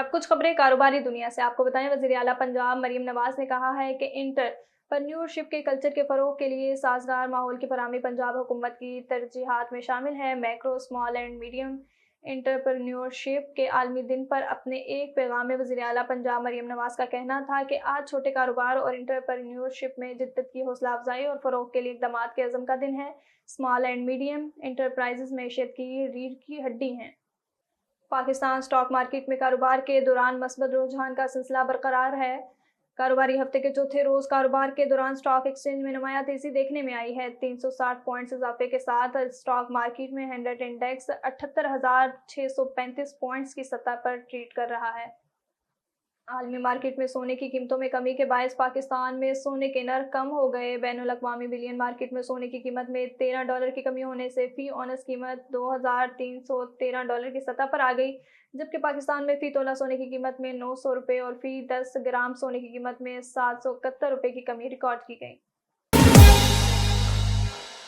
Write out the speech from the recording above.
और अब कुछ खबरें कारोबारी दुनिया से। आपको बताएं, वज़ीर आला पंजाब मरीम नवाज ने कहा है कि एंटरप्रेन्योरशिप के कल्चर के फ़रोग़ के लिए साज़गार माहौल की फराहमी पंजाब हुकूमत की तरजीहात में शामिल है। Macro, small and medium entrepreneurship के आलमी दिन पर अपने एक पैगाम में वज़ीर आला पंजाब मरीम नवाज का कहना था कि आज छोटे कारोबार और एंटरप्रेन्योरशिप में जिद्दत की हौसला अफजाई और फ़रोग़ के लिए इक़दामात के अज़्म का दिन है। स्मॉल एंड मीडियम एंटरप्राइजेज़ मईशत की रीढ़ की हड्डी हैं। पाकिस्तान स्टॉक मार्केट में कारोबार के दौरान मस्बत रुझान का सिलसिला बरकरार है। कारोबारी हफ्ते के चौथे रोज़ कारोबार के दौरान स्टॉक एक्सचेंज में नुमायां तेज़ी देखने में आई है। 360 पॉइंट्स इजाफे के साथ स्टॉक मार्केट में 100 इंडेक्स 78,635 पॉइंट्स की सतह पर ट्रेड कर रहा है। आलमी मार्केट में सोने की कीमतों में कमी के बायस पाकिस्तान में सोने के नर्ख कम हो गए। बैनुल अक़वामी बिलियन मार्केट में सोने की कीमत में $13 की कमी होने से फ़ी औनस कीमत $2,313 की सतह पर आ गई, जबकि पाकिस्तान में फ़ी तोला सोने की कीमत में ₹900 और फ़ी 10 ग्राम सोने की कीमत में ₹771 की कमी रिकॉर्ड की गई।